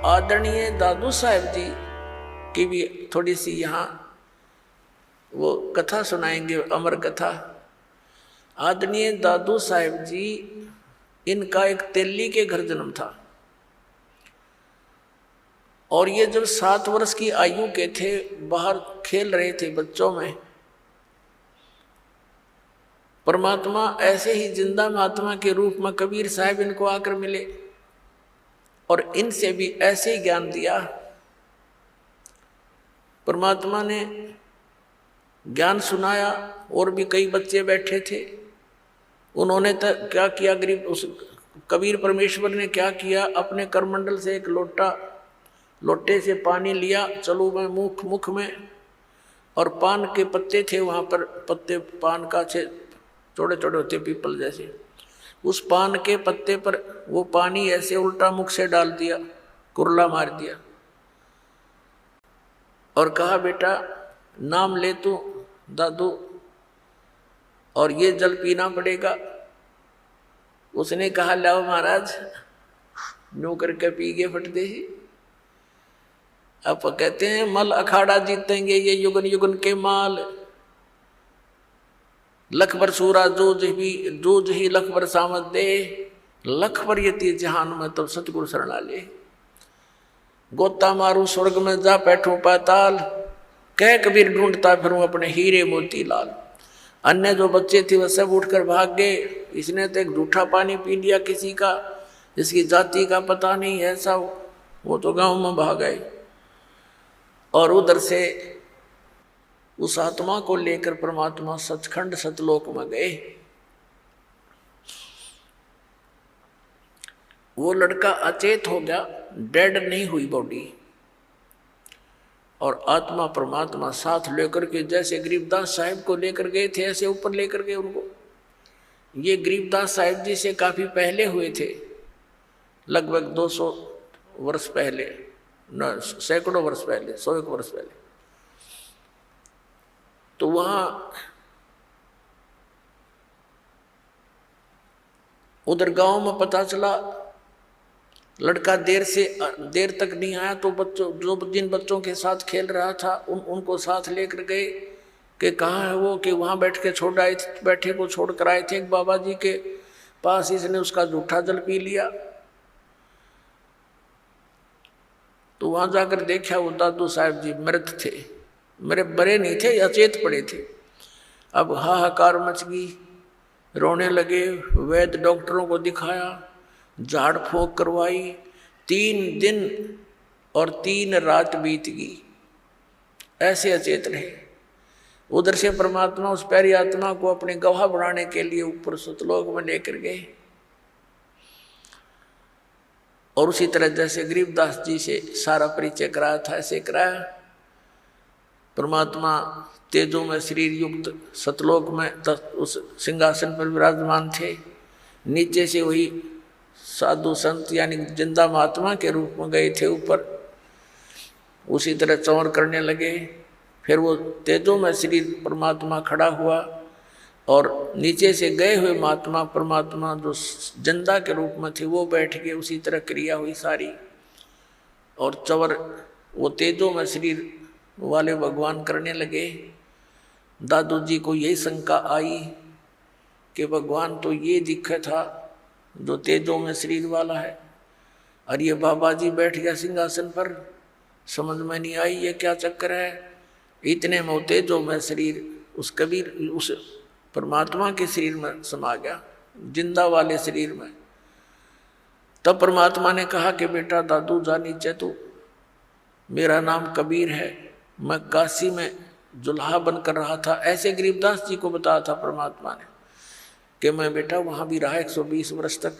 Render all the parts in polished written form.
आदरणीय दादू साहब जी की भी थोड़ी सी यहाँ वो कथा सुनाएंगे, अमर कथा। आदरणीय दादू साहब जी, इनका एक तेली के घर जन्म था और ये जब 7 वर्ष की आयु के थे, बाहर खेल रहे थे बच्चों में, परमात्मा ऐसे ही जिंदा महात्मा के रूप में कबीर साहब इनको आकर मिले और इनसे भी ऐसे ही ज्ञान दिया। परमात्मा ने ज्ञान सुनाया और भी कई बच्चे बैठे थे। उन्होंने तो क्या किया, गरीब उस कबीर परमेश्वर ने क्या किया, अपने करमंडल से एक लोटे से पानी लिया, चलो मैं मुख में, और पान के पत्ते थे वहाँ पर, पत्ते पान का छोटे छोटे होते पीपल जैसे, उस पान के पत्ते पर वो पानी ऐसे उल्टा मुख से डाल दिया, कुरला मार दिया और कहा बेटा नाम ले तू दादू और ये जल पीना पड़ेगा। उसने कहा लाओ महाराज, नो करके पी गए फट दे ही। अब कहते हैं मल अखाड़ा जीतेंगे ये युगन युगन के माल, लख बर सूरा जूझ ही लख बर सामत दे, लख बर यति जहान में तब सतगुरु शरणा ले। गोता मारू स्वर्ग में जा बैठूं पाताल, कह कबीर ढूंढता फिरूं अपने हीरे मोती लाल। अन्य जो बच्चे थे वह सब उठकर भाग गए। इसने तो एक झूठा पानी पी लिया किसी का, जिसकी जाति का पता नहीं है, ऐसा वो तो गांव में भाग गए और उधर से उस आत्मा को लेकर परमात्मा सचखंड सतलोक में गए। वो लड़का अचेत हो गया, डेड नहीं हुई बॉडी, और आत्मा परमात्मा साथ लेकर के, जैसे गरीबदास साहिब को लेकर गए थे ऐसे ऊपर लेकर गए उनको। ये गरीबदास साहिब जी से काफी पहले हुए थे, लगभग 200 वर्ष पहले, न सैकड़ों वर्ष पहले, 101 वर्ष पहले। तो वहां उधर गांव में पता चला लड़का देर तक नहीं आया, तो जिन बच्चों के साथ खेल रहा था उनको साथ लेकर गए कि कहाँ है वो, कि वहां बैठे को छोड़ कर आए थे एक बाबा जी के पास, इसने उसका जूठा जल पी लिया। तो वहां जाकर देखा वो दादू साहब जी मृत थे, मेरे बड़े नहीं थे, अचेत पड़े थे। अब हाहाकार मच गई, रोने लगे, वैद्य डॉक्टरों को दिखाया, झाड़ फूंक करवाई, 3 दिन और 3 रात बीत गई, ऐसे अचेत रहे। उधर से परमात्मा उस प्यारी आत्मा को अपने गवाह बनाने के लिए ऊपर सतलोक में लेकर गए। और उसी तरह जैसे गरीबदास जी से सारा परिचय कराया था ऐसे कराया। परमात्मा तेजों में शरीर युक्त सतलोक में उस सिंहासन पर विराजमान थे। नीचे से वही साधु संत यानी जिंदा महात्मा के रूप में गए थे ऊपर, उसी तरह चौर करने लगे। फिर वो तेजों में शरीर परमात्मा खड़ा हुआ और नीचे से गए हुए महात्मा परमात्मा जो जिंदा के रूप में थे वो बैठ गए, उसी तरह क्रिया हुई सारी। और चवर वो तेजों में शरीर वाले भगवान करने लगे। दादू जी को यही शंका आई कि भगवान तो ये दिखा था जो तेजों में शरीर वाला है, और ये बाबा जी बैठ गया सिंहासन पर, समझ में नहीं आई ये क्या चक्कर है। इतने में तेजों में शरीर उस कबीर उस परमात्मा के शरीर में समा गया, जिंदा वाले शरीर में। तब परमात्मा ने कहा कि बेटा दादू जा नीचे, तू मेरा नाम कबीर है, मैं काशी में जुल्हा बनकर रहा था। ऐसे गरीबदास जी को बताया था परमात्मा ने कि मैं बेटा वहाँ भी रहा 120 वर्ष तक,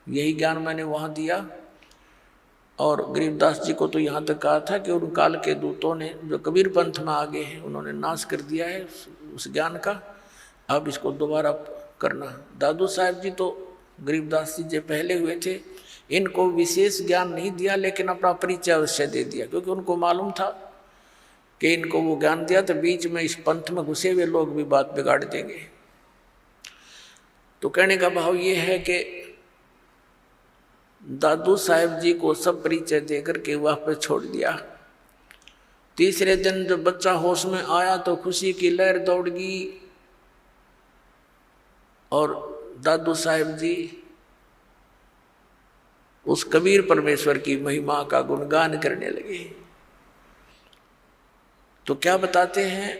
यही ज्ञान मैंने वहाँ दिया। और गरीबदास जी को तो यहाँ तक कहा था कि उन काल के दूतों ने जो कबीर पंथ में आगे हैं उन्होंने नाश कर दिया है उस ज्ञान का, अब इसको दोबारा करना। दादू साहब जी तो गरीबदास जी पहले हुए थे, इनको विशेष ज्ञान नहीं दिया लेकिन अपना परिचय अवश्य दे दिया, क्योंकि उनको मालूम था कि इनको वो ज्ञान दिया तो बीच में इस पंथ में घुसे हुए लोग भी बात बिगाड़ देंगे। तो कहने का भाव ये है कि दादू साहेब जी को सब परिचय देकर के वापस छोड़ दिया। तीसरे दिन जब बच्चा होश में आया तो खुशी की लहर दौड़ गई और दादू साहेब जी उस कबीर परमेश्वर की महिमा का गुणगान करने लगे। तो क्या बताते हैं,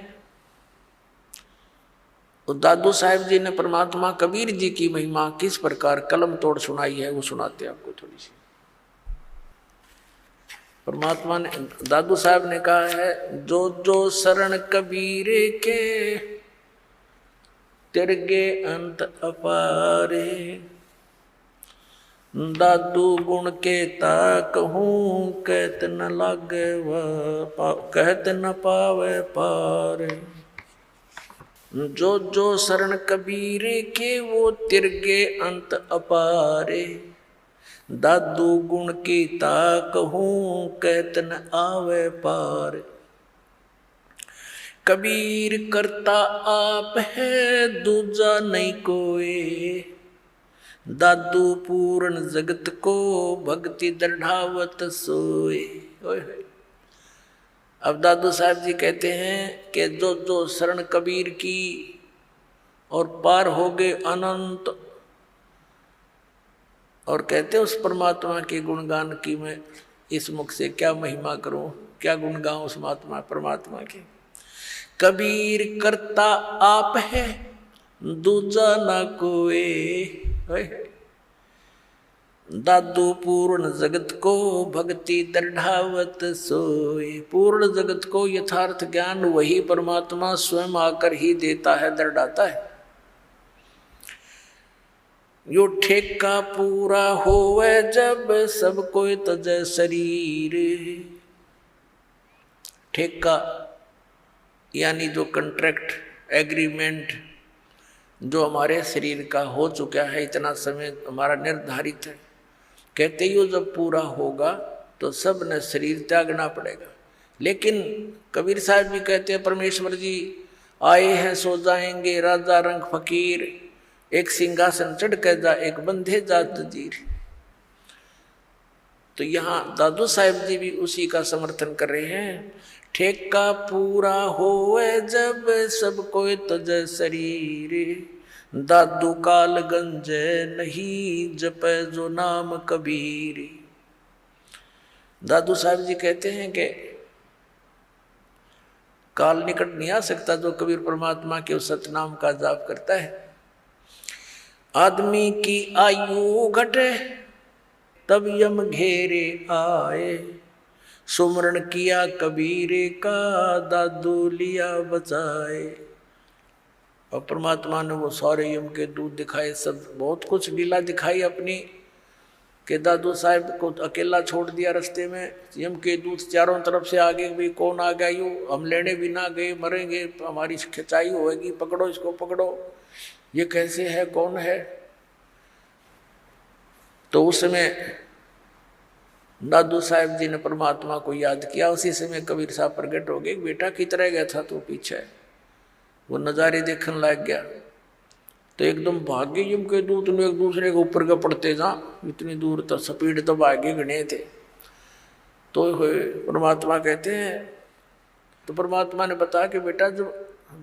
तो दादू साहेब जी ने परमात्मा कबीर जी की महिमा किस प्रकार कलम तोड़ सुनाई है, वो सुनाते हैं आपको थोड़ी सी। परमात्मा ने, दादू साहब ने कहा है, जो जो शरण कबीर के तिरगे अंत अपारे, दादू गुण के कहूँ कहत न लागे कहत न पावे पारे। जो जो शरण कबीर के वो तिरगे अंत अपारे, दादू गुण की कहूँ कहत न आवे पार। कबीर करता आप है दूजा नहीं कोई, दादू पूर्ण जगत को भक्ति दृढ़ावत सोए। अब दादू साहब जी कहते हैं कि जो जो शरण कबीर की और पार हो गए अनंत, और कहते हैं उस परमात्मा के गुणगान की मैं इस मुख से क्या महिमा करूं, क्या गुण गाऊं उस महात्मा परमात्मा के। कबीर करता आप है दूजा ना कोई, दादू पूर्ण जगत को भक्ति दृढ़ावत सोए। पूर्ण जगत को यथार्थ ज्ञान वही परमात्मा स्वयं आकर ही देता है, दृढ़ाता है। यो ठेका पूरा होवे जब सब कोई तजे शरीर। ठेका यानी जो कंट्रैक्ट एग्रीमेंट जो हमारे शरीर का हो चुका है, इतना समय हमारा निर्धारित है, कहते ही वो जब पूरा होगा तो सब ने शरीर त्यागना पड़ेगा। लेकिन कबीर साहब भी कहते हैं परमेश्वर जी आए हैं सो जाएंगे, राजा रंग फकीर, एक सिंहासन चढ़ कर जा एक बंधे जात जीर। तो यहाँ दादू साहेब जी भी उसी का समर्थन कर रहे हैं। ठेका पूरा होवे जब सब कोई तजे शरीर, दादू काल गंजे नहीं जपे जो नाम कबीर। दादू साहब जी कहते हैं कि काल निकट नहीं आ सकता जो कबीर परमात्मा के उस सतनाम का जाप करता है। आदमी की आयु घटे तब यम घेरे आए, सुमरण किया कबीर का दादू लिया बचाए। और परमात्मा ने वो सारे यम के दूत दिखाए, सब बहुत कुछ लीला दिखाई अपनी, कि दादू साहब को अकेला छोड़ दिया रास्ते में, यम के दूत चारों तरफ से आगे भी कौन आ गया, यूँ हम लेने भी ना गए, मरेंगे, हमारी खिंचाई होगी, पकड़ो इसको पकड़ो, ये कैसे है कौन है। तो उस समय दादू साहब जी ने परमात्मा को याद किया। उसी समय कबीर साहब प्रकट हो गए, बेटा कितना गया था तो पीछे, वो नज़ारे देखने लग गया। तो एकदम भाग्य यम के दूत ने एक दूसरे के ऊपर का पड़ते जा, इतनी दूर तक स्पीड तो भाग्य गणे थे। तो परमात्मा कहते हैं, तो परमात्मा ने बताया कि बेटा जो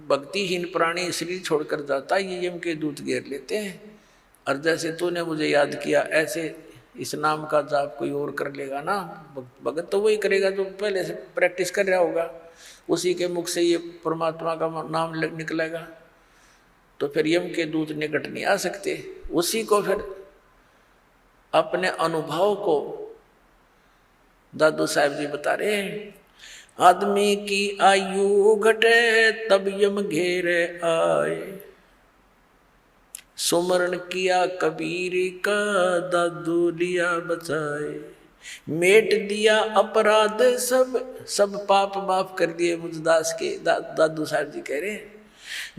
भक्तिहीन प्राणी शरीर छोड़कर जाता है ये यम के दूत घेर लेते हैं, और जैसे तूने मुझे याद किया ऐसे इस नाम का जाप कोई और कर लेगा ना, भगत तो वही करेगा जो पहले से प्रैक्टिस कर रहा होगा, उसी के मुख से ये परमात्मा का नाम निकलेगा। तो फिर यम के दूत निकट नहीं आ सकते। उसी को फिर अपने अनुभव को दादू साहब जी बता रहे हैं। आदमी की आयु घटे तब यम घेरे आए, सुमरण किया कबीर का दादू लिया बचाए। मेट दिया अपराध सब पाप माफ कर दिए मुझदास के। दादू साहब जी कह रहे हैं,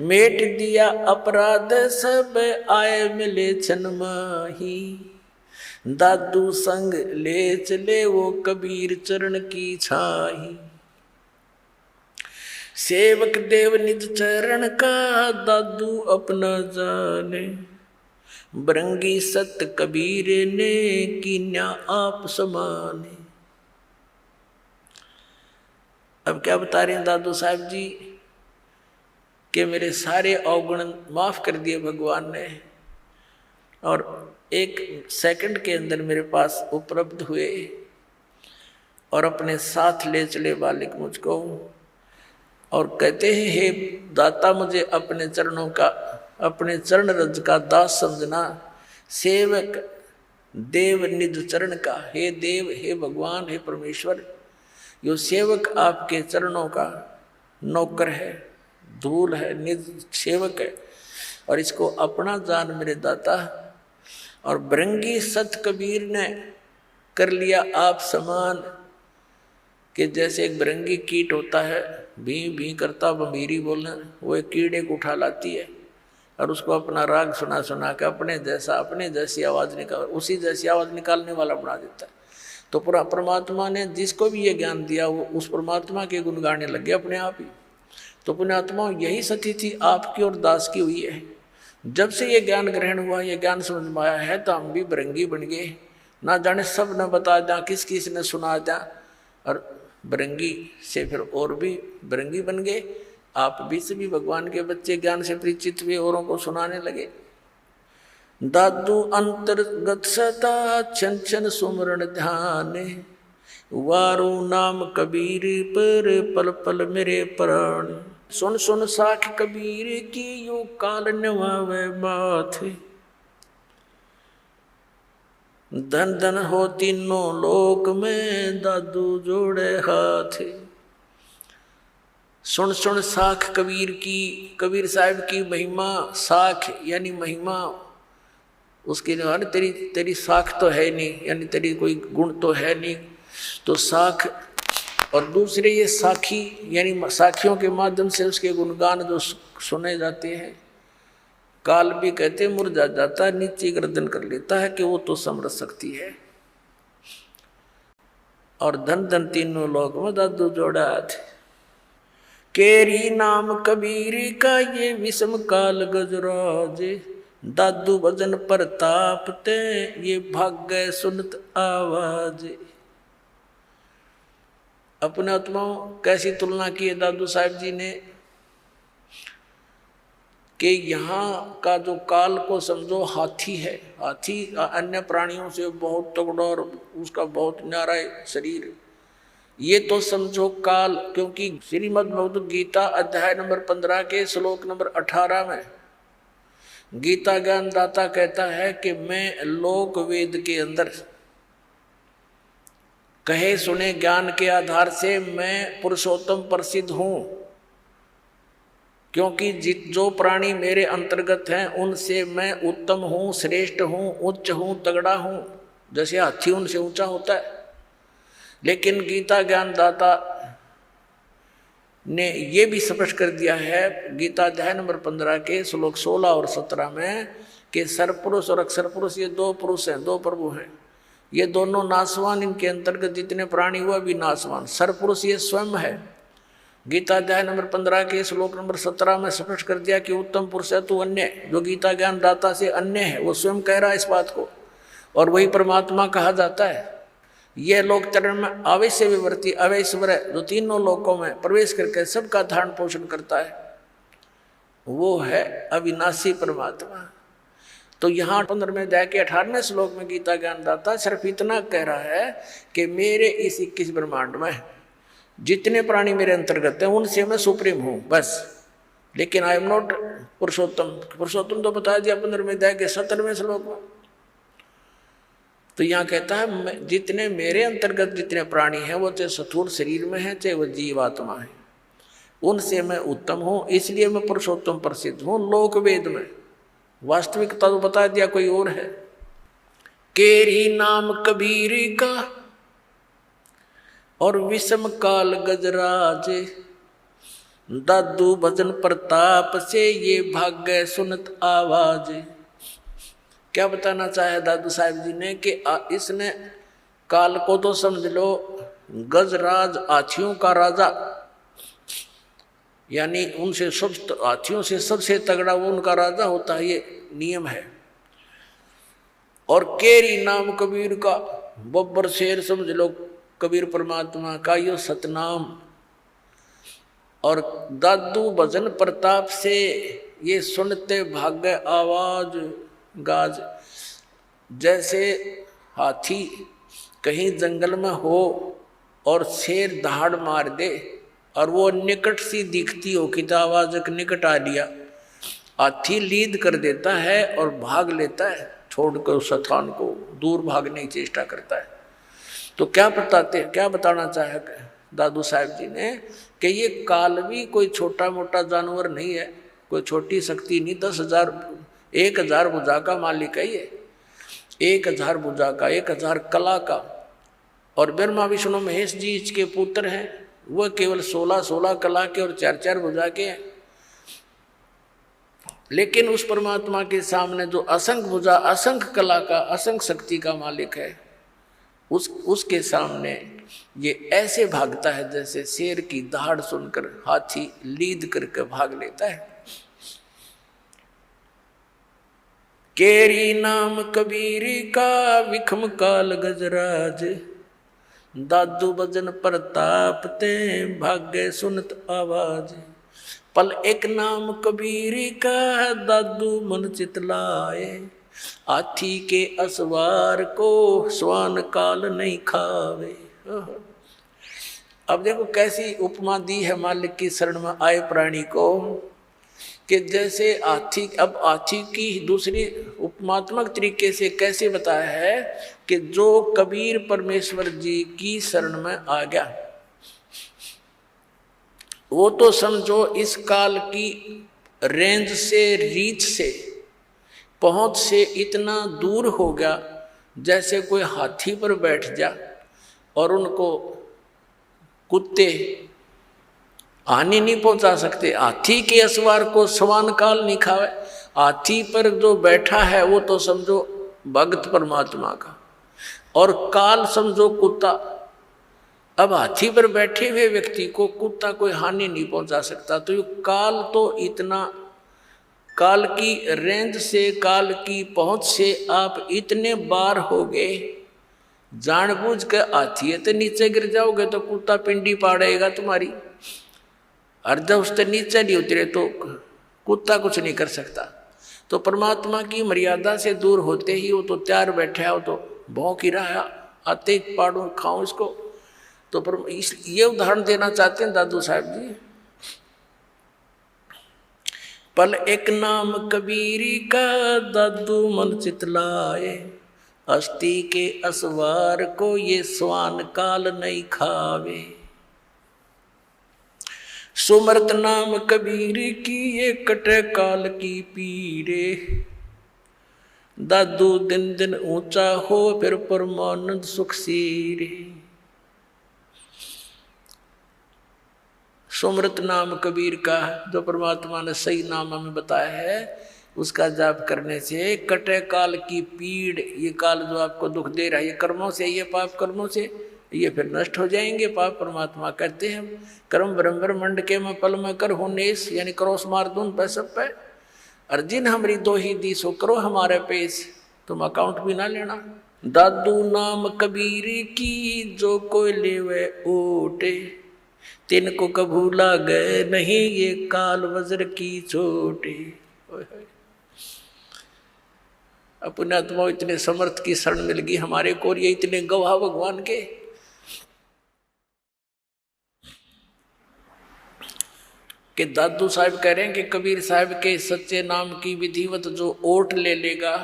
मेट दिया अपराध सब आए मिले छन माही, दादू संग ले चले वो कबीर चरण की छाही। सेवक देव निज चरण का दादू अपना जाने, बरंगी सत कबीर ने कीन्या आप समाने। अब क्या बता रहे हैं दादू साहब जी कि मेरे सारे अवगुण माफ कर दिए भगवान ने और एक सेकंड के अंदर मेरे पास उपलब्ध हुए और अपने साथ ले चले बालिक मुझको और कहते हैं हे दाता मुझे अपने चरणों का अपने चरण रज का दास समझना, सेवक देव निज चरण का। हे देव, हे भगवान, हे परमेश्वर, यो सेवक आपके चरणों का नौकर है, धूल है, निज सेवक है और इसको अपना जान मेरे दाता। और बरंगी सत कबीर ने कर लिया आप समान कि जैसे एक बरंगी कीट होता है, भी भी करता बंबीरी बोलना, वो एक कीड़े को उठा लाती है और उसको अपना राग सुना सुना के अपने जैसी आवाज़ निकाल, उसी जैसी आवाज़ निकालने वाला बना देता है। तो पूरा परमात्मा ने जिसको भी ये ज्ञान दिया वो उस परमात्मा के गुण गाने लगे अपने आप ही। तो पुण्यात्मा यही सती थी आपकी और दास की हुई है। जब से ये ज्ञान ग्रहण हुआ, ये ज्ञान समझ में आया है तो हम भी बरंगी बन गए। ना जाने सब न बता दें, किस किस ने सुना दें और बरंगी से फिर और भी बरंगी बन गए। आप भी सभी भगवान के बच्चे ज्ञान से परिचित हुए, औरों को सुनाने लगे। दादू अंतर्गत सता छन छन सुमरण ध्यान, वारू नाम कबीर पर पल पल मेरे प्राण। सुन सुन साख कबीर की यू काल नवावे बात, धन धन हो तीनों लोक में दादू जोड़े हाथ। सुन सुन साख कबीर की, कबीर साहब की महिमा। साख यानी महिमा, उसकी यानी तेरी साख तो है नहीं, यानी तेरी कोई गुण तो है नहीं, तो साख। और दूसरे ये साखी यानी साखियों के माध्यम से उसके गुणगान जो सुने जाते हैं। काल भी कहते मुरझा जाता है, नीचे गर्दन कर लेता है कि वो तो समरस शक्ति है। और धन धन तीनों लोक में दादू जोड़ा थे। केरी नाम कबीर का ये विषम काल गजराज, दादू भजन प्रताप ते ये भाग्य सुनत आवाज। अपने आत्माओं कैसी तुलना की है दादू साहब जी ने कि यहाँ का जो काल को समझो हाथी है। हाथी अन्य प्राणियों से बहुत तगड़ा और उसका बहुत न्यारा शरीर, ये तो समझो काल। क्योंकि श्रीमद् भगवद गीता अध्याय नंबर 15 के श्लोक नंबर 18 में गीता ज्ञान दाता कहता है कि मैं लोक वेद के अंदर कहे सुने ज्ञान के आधार से मैं पुरुषोत्तम प्रसिद्ध हूँ, क्योंकि जो प्राणी मेरे अंतर्गत हैं उनसे मैं उत्तम हूँ, श्रेष्ठ हूँ, उच्च हूँ, तगड़ा हूँ। जैसे हाथी उनसे ऊंचा होता है। लेकिन गीता ज्ञान दाता ने ये भी स्पष्ट कर दिया है गीता अध्याय नंबर 15 के श्लोक 16 और 17 में कि सरपुरुष और अक्षर पुरुष ये दो पुरुष हैं, दो प्रभु हैं। ये दोनों नाशवान, इनके अंतर्गत जितने प्राणी हुआ भी नाशवान। सरपुरुष ये स्वयं है। गीता अध्याय नंबर 15 के श्लोक नंबर 17 में स्पष्ट कर दिया कि उत्तम पुरुष है तू अन्य, जो गीता ज्ञान दाता से अन्य है, वो स्वयं कह रहा है इस बात को, और वही परमात्मा कहा जाता है। यह लोक चरण में अवश्य विवर्ती अवैश्वर है, जो तीनों लोकों में प्रवेश करके सबका धारण पोषण करता है, वो है अविनाशी परमात्मा। तो यहाँ 15वें अध्याय के 18वें श्लोक में गीता ज्ञान दाता सिर्फ इतना कह रहा है कि मेरे इस 21 ब्रह्मांड में जितने प्राणी मेरे अंतर्गत हैं उनसे मैं सुप्रीम हूँ बस। लेकिन आई एम नॉट पुरुषोत्तम। पुरुषोत्तम तो बता दिया 15वें अध्याय के 17वें श्लोक में। तो यहाँ कहता है जितने मेरे अंतर्गत जितने प्राणी हैं वो चाहे स्थूल शरीर में है चाहे वो जीवात्मा है, उनसे मैं उत्तम हूँ, इसलिए मैं पुरुषोत्तम प्रसिद्ध हूँ लोक वेद में। वास्तविकता तो बता दिया कोई और है। केरी नाम कबीर का और विषम काल गजराज, दादू भजन प्रताप से ये भाग्य सुनत आवाज। क्या बताना चाहे दादू साहब जी ने कि इसने काल को तो समझ लो गजराज, हाथियों का राजा, यानी उनसे सब हाथियों से सबसे तगड़ा वो उनका राजा होता है, ये नियम है। और केरी नाम कबीर का, बब्बर शेर समझ लो कबीर परमात्मा का यो सतनाम। और दादू भजन प्रताप से ये सुनते भाग्य आवाज गाज। जैसे हाथी कहीं जंगल में हो और शेर दहाड़ मार दे और वो निकट सी दिखती हो कि आवाज निकट आ लिया, हाथी लीद कर देता है और भाग लेता है, छोड़कर उस स्थान को दूर भागने की चेष्टा करता है। तो क्या बताना चाहे दादू साहब जी ने कि ये काल भी कोई छोटा मोटा जानवर नहीं है, कोई छोटी शक्ति नहीं। 10,000 भुजा का मालिक है ये, 1000 भुजा का, 1000 कला का। और ब्रह्मा विष्णु महेश जी इसके पुत्र हैं, वह केवल 16 कला के और 4 भुजा के हैं। लेकिन उस परमात्मा के सामने जो असंख्य भुजा, असंख्य कला का, असंख्य शक्ति का मालिक है, उसके सामने ये ऐसे भागता है जैसे शेर की दहाड़ सुनकर हाथी लीद करके भाग लेता है। केरी नाम कबीरी का विखम काल गजराज, दादू भजन प्रताप ते भाग्य सुनत आवाज। पल एक नाम कबीरी का दादू मन चितलाए, हाथी के असवार को स्वान काल नहीं खावे। अब देखो कैसी उपमा दी है मालिक की शरण में आए प्राणी को, कि जैसे हाथी। अब हाथी की दूसरी उपमात्मक तरीके से कैसे बताया है कि जो कबीर परमेश्वर जी की शरण में आ गया, वो तो समझो इस काल की रेंज से, रीच से, पहुंच से इतना दूर हो गया जैसे कोई हाथी पर बैठ जा और उनको कुत्ते हानि नहीं पहुंचा सकते। हाथी के असवार को सवान काल नहीं खावे। हाथी पर जो बैठा है वो तो समझो भक्त परमात्मा का, और काल समझो कुत्ता। अब हाथी पर बैठे हुए व्यक्ति को कुत्ता कोई हानि नहीं पहुंचा सकता। तो ये काल तो इतना, काल की रेंज से, काल की पहुंच से आप इतने बार हो गए, जानबूझ के हाथी तो नीचे गिर जाओगे तो कुत्ता पिंडी पाड़ेगा तुम्हारी, और जब उससे नीचे नहीं उतरे तो कुत्ता कुछ नहीं कर सकता। तो परमात्मा की मर्यादा से दूर होते ही वो तो तैयार बैठा है, वो तो भौंक ही रहा है, आते ही पाड़ो खाओ इसको। तो ये उदाहरण देना चाहते हैं दादू साहब जी। पल एक नाम कबीरी का दादू मन चितलाए, हस्ती के असवार को ये स्वान काल नहीं खावे। सुमरत नाम कबीर की ये कटे काल की पीरे, दादू दिन दिन ऊंचा हो फिर परमानंद सुख सीरे। सुमरत नाम कबीर का, जो परमात्मा ने सही नाम हमें बताया है, उसका जाप करने से कटे काल की पीड़, ये काल जो आपको दुख दे रहा है, ये कर्मों से, ये पाप कर्मों से, ये फिर नष्ट हो जाएंगे। पाप परमात्मा कहते हैं कर्म ब्रह्मंड के मैं पल में कर होनेस, यानी क्रोस मार दूं पे सब पे। अर्जिन हमरी दो ही दी सो करो हमारे पेश, तुम अकाउंट भी ना लेना। दादू नाम कबीर की जो कोई लेवे ओटे, तिनको कभू लागे नहीं ये काल वज्र की चोटे। अपने आत्मा इतने समर्थ की शरण मिल गई हमारे को, और ये इतने गवाह भगवान के कि दादू साहब कह रहे हैं कि कबीर साहब के सच्चे नाम की विधिवत जो ओट ले लेगा,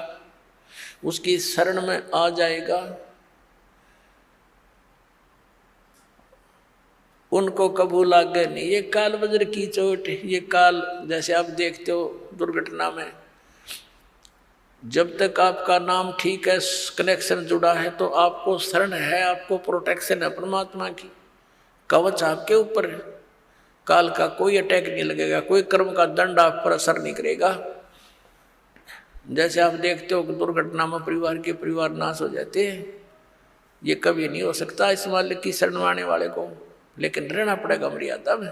उसकी शरण में आ जाएगा, उनको कबू लागे नहीं ये काल वज्र की चोट। ये काल जैसे आप देखते हो दुर्घटना में, जब तक आपका नाम ठीक है, कनेक्शन जुड़ा है, तो आपको शरण है, आपको प्रोटेक्शन है परमात्मा की, कवच आपके ऊपर है। काल का कोई अटैक नहीं लगेगा, कोई कर्म का दंड आप पर असर नहीं करेगा। जैसे आप देखते हो कि दुर्घटना में परिवार नाश हो जाते हैं, ये कभी नहीं हो सकता इस मालिक की शरण आने वाले को, लेकिन रहना पड़ेगा मर्यादा में।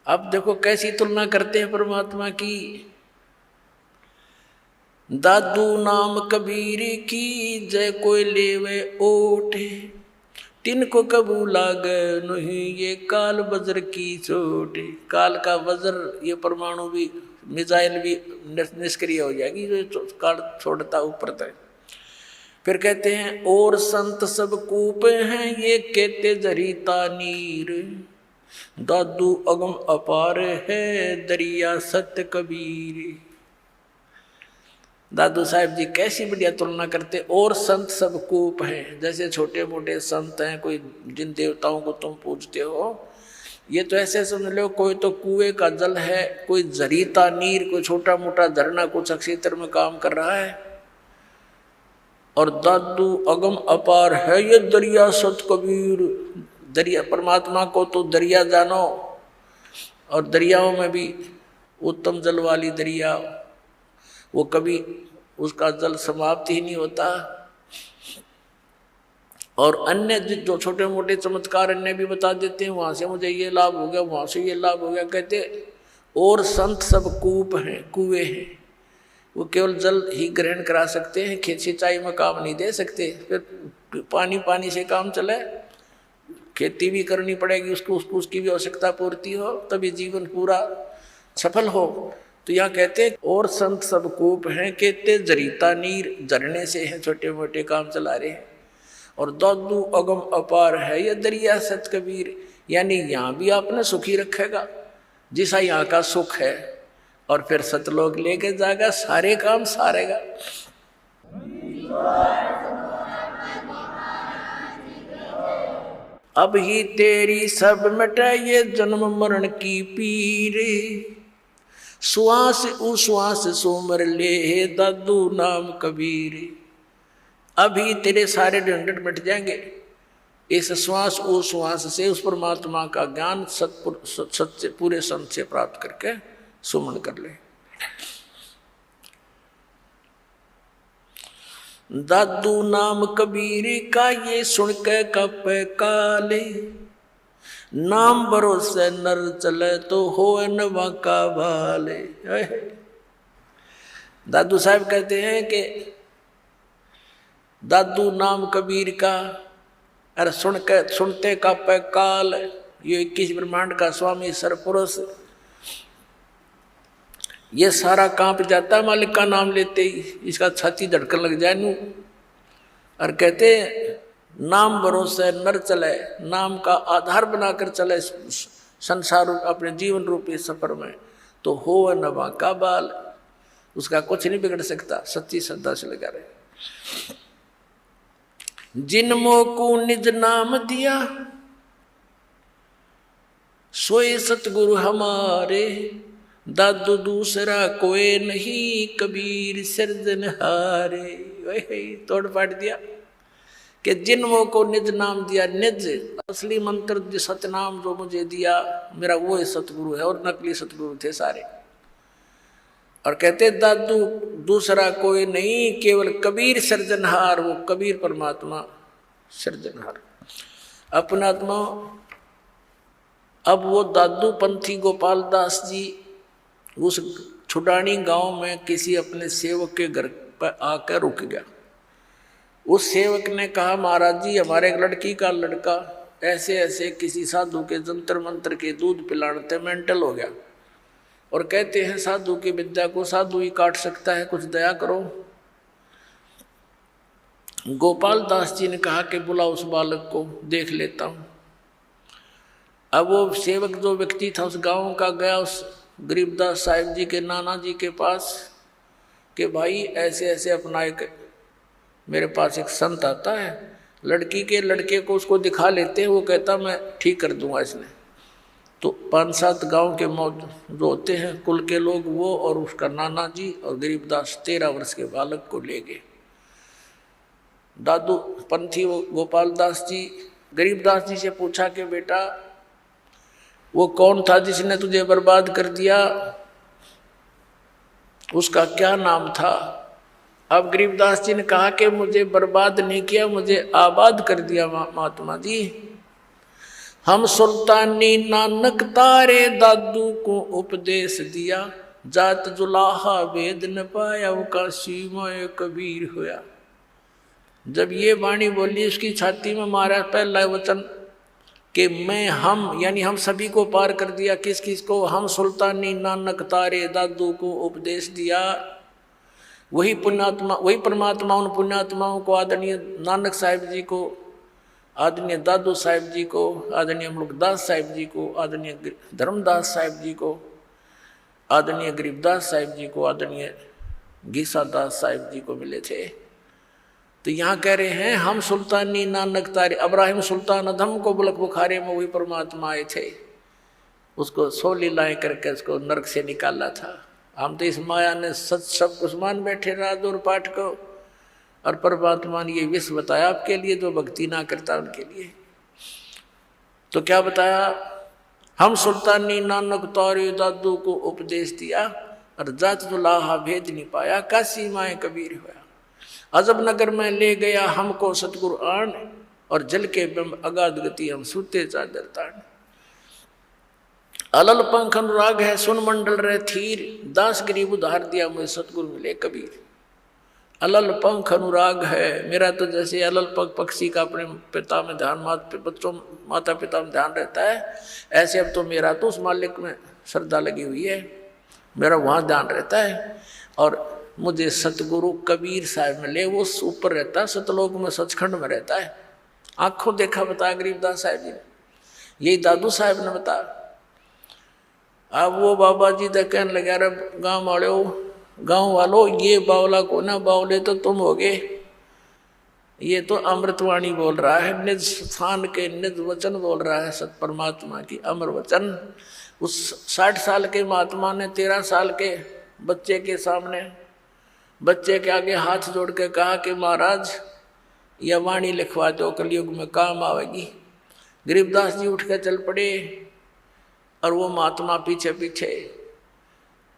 अब देखो कैसी तुलना करते हैं परमात्मा की। दादू नाम कबीर की जय कोई लेवे ओठे, तिनको कबू लागे नहीं ये काल वज्र की चोट। काल का वज्र ये परमाणु भी मिसाइल भी निष्क्रिय हो जाएगी जो काल छोड़ता ऊपर तक। फिर कहते हैं और संत सब कूप हैं ये कहते जरीता नीर, दादू अगम अपार है दरिया सत्य कबीर। दादू साहब जी कैसी बढ़िया तुलना करते। और संत सब कूप हैं, जैसे छोटे मोटे संत हैं, कोई जिन देवताओं को तुम पूजते हो, ये तो ऐसे समझ लो कोई तो कुएं का जल है, कोई जरीता नीर, कोई छोटा मोटा झरना कुछ क्षेत्र में काम कर रहा है। और दादू अगम अपार है ये दरिया सत कबीर। दरिया परमात्मा को तो दरिया जानो, और दरियाओं में भी उत्तम जल वाली दरिया, वो कभी उसका जल समाप्त ही नहीं होता। और अन्य जो छोटे मोटे चमत्कार अन्य भी बता देते हैं, वहाँ से मुझे ये लाभ हो गया, वहाँ से ये लाभ हो गया। कहते और संत सब कूप हैं, कुएं हैं, वो केवल जल ही ग्रहण करा सकते हैं, खेत सिंचाई में काम नहीं दे सकते। फिर पानी से काम चले, खेती भी करनी पड़ेगी, उसकी भी आवश्यकता पूर्ति हो, तभी जीवन पूरा सफल हो। तो यहाँ कहते हैं और संत सब कूप हैं, कहते जरीता नीर, झरने से हैं, छोटे मोटे काम चला रहे हैं। और दादू अगम अपार है ये दरिया सत कबीर, यानी यहाँ भी आपने सुखी रखेगा जैसा यहाँ का सुख है, और फिर सतलोक लेके जाएगा, सारे काम सारेगा। अब ही तेरी सब मिटे ये जन्म मरण की पीर, श्वास उश्वास सोमर ले दादू नाम कबीर। अभी तेरे सारे झंझट मिट जाएंगे इस श्वास उश्वास से, उस परमात्मा का ज्ञान सच्चे पूरे संत से प्राप्त करके सुमन कर ले। दादू नाम कबीर का ये सुन के कप काले, नाम भरोसे नर चले तो हो नवा का भाले। दादू साहब कहते हैं कि दादू नाम कबीर का, अरे सुनते कापे काल, ये 21 ब्रह्मांड का स्वामी सरपुरुष, ये सारा कांप जाता है मालिक का नाम लेते ही, इसका छाती धड़कन लग जाए नू। और कहते नाम भरोसे नर चले, नाम का आधार बनाकर चले संसार अपने जीवन रूपी सफर में, तो हो नवा का बाल, उसका कुछ नहीं बिगड़ सकता, सच्ची श्रद्धा से लगा रहे। जिन मोको निज नाम दिया सोए सतगुरु हमारे, दादू दूसरा कोई नहीं कबीर सिरजनहारे। वही तोड़ पाट दिया कि जिन को निज नाम दिया, निज असली मंत्र जो सतनाम जो मुझे दिया मेरा वो ही सतगुरु है, और नकली सतगुरु थे सारे। और कहते दादू दूसरा कोई नहीं केवल कबीर सृजनहार, वो कबीर परमात्मा सृजनहार अपना आत्मा। अब वो दादू पंथी गोपाल दास जी उस छुडानी गांव में किसी अपने सेवक के घर पर आकर रुक गया। उस सेवक ने कहा महाराज जी हमारे एक लड़की का लड़का ऐसे ऐसे किसी साधु के जंतर मंत्र के दूध पिलाने मेंटल हो गया, और कहते हैं साधु की विद्या को साधु ही काट सकता है, कुछ दया करो। गोपाल दास जी ने कहा कि बुला उस बालक को, देख लेता हूँ। अब वो सेवक जो व्यक्ति था उस गांव का गया उस गरीबदास साहिब जी के नाना जी के पास कि भाई ऐसे ऐसे अपना एक मेरे पास एक संत आता है, लड़की के लड़के को उसको दिखा लेते हैं, वो कहता मैं ठीक कर दूंगा इसने। तो 5-7 गांव के जो होते हैं कुल के लोग, वो और उसका नाना जी और गरीबदास 13 वर्ष के बालक को ले गए। दादू पंथी वो गोपाल दास जी गरीबदास जी से पूछा कि बेटा वो कौन था जिसने तुझे बर्बाद कर दिया, उसका क्या नाम था? अब गरीबदास जी ने कहा कि मुझे बर्बाद नहीं किया, मुझे आबाद कर दिया महात्मा जी। हम सुल्तानी नानक तारे दादू को उपदेश दिया, जात जुलाहा वेद न पाया वो काशी मोय कबीर होया। जब ये वाणी बोली उसकी छाती में मारा पहला वचन कि मैं हम यानी हम सभी को पार कर दिया। किस किस को? हम सुल्तानी नानक तारे दादू को उपदेश दिया। वही पुण्यात्मा, वही परमात्मा उन पुण्यात्माओं को, आदरणीय नानक साहिब जी को, आदरणीय दादू साहिब जी को, आदरणीय मुल्कदास साहिब जी को, आदरणीय धर्मदास साहिब जी को, आदरणीय गरीबदास साहिब जी को, आदरणीय गीसादास साहिब जी को मिले थे। तो यहाँ कह रहे हैं हम सुल्तानी नानक तारे, अब्राहिम सुल्तान अधम को बुलक बुखारे में वही परमात्मा आए थे, उसको 100 लीलाएं करके उसको नरक से निकाला था। हम तो इस माया ने सच सब कुछ मान बैठे रात और पाठ को, और परमात्मा ने ये विश्व बताया आपके लिए, जो भक्ति ना करता उनके लिए। तो क्या बताया? हम सुल्तानी नानक तारे दादू को उपदेश दिया, और जात दुलाहा भेद नहीं पाया, काशी माए कबीर होया। अजब नगर में ले गया हमको सतगुरु आन, और जल के बिंब अगाध गति हम सूते चादर तान। अलल पंख अनुराग है सुन मंडल रहे थीर, दास गरीब उधार दिया मुझे सतगुरु मिले कबीर। अलल पंख अनुराग है मेरा, तो जैसे अलल पंख पक्षी का अपने पिता में ध्यान, माता पिता में ध्यान रहता है, ऐसे अब तो मेरा तो उस मालिक में श्रद्धा लगी हुई है, मेरा वहाँ ध्यान रहता है। और मुझे सतगुरु कबीर साहब मिले, वो ऊपर रहता है सतलोक में, सचखंड में रहता है। आंखों देखा बताया गरीबदास साहब जी ने, यही दादू साहब ने बताया। अब वो बाबा जी तो कहने लगे, अरे गाँव वालों ये बावला को ना, बावले तो तुम होगे, ये तो अमृतवाणी बोल रहा है, निज स्थान के निज वचन बोल रहा है, सत परमात्मा की अमर वचन। उस 60 साल के महात्मा ने 13 साल के बच्चे के सामने, बच्चे के आगे हाथ जोड़ के कहा कि महाराज यह वाणी लिखवा दो, कलयुग में काम आवेगी। गरीबदास जी उठ के चल पड़े, और वो महात्मा पीछे पीछे।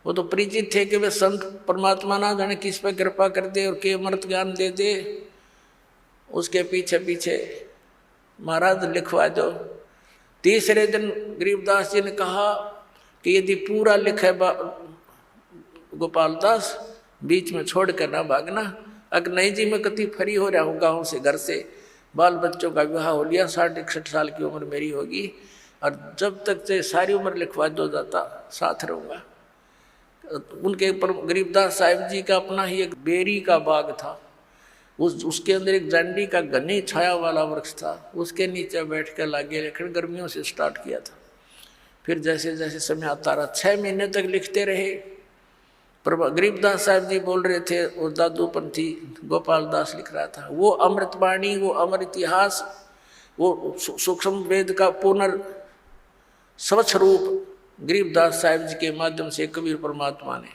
वो तो परिचित थे कि वे संत परमात्मा ना जाने किस पे कृपा कर दे और के अमृत ज्ञान दे दे, उसके पीछे पीछे महाराज लिखवा दो। तीसरे दिन गरीबदास जी ने कहा कि यदि पूरा लिखे गोपाल दास, बीच में छोड़ कर ना भागना। अगर नहीं जी मैं कति फरी हो रहा हूँ गाँव से, घर से, बाल बच्चों का विवाह हो लिया, 60-61 साल की उम्र मेरी होगी, और जब तक से सारी उम्र लिखवा दो जाता साथ रहूँगा। उनके ऊपर गरीबदास साहिब जी का अपना ही एक बेरी का बाग था, उसके अंदर एक जांडी का घनी छाया वाला वृक्ष था, उसके नीचे बैठ कर लागे लिखना गर्मियों से स्टार्ट किया था। फिर जैसे जैसे समय आता रहा, 6 महीने तक लिखते रहे। पर गरीबदास साहब जी बोल रहे थे और दादू पंथी गोपाल दास लिख रहा था। वो अमृतवाणी, वो अमर इतिहास, वो सूक्ष्म वेद का पुनर् स्वच्छ रूप गरीबदास साहिब जी के माध्यम से कबीर परमात्मा ने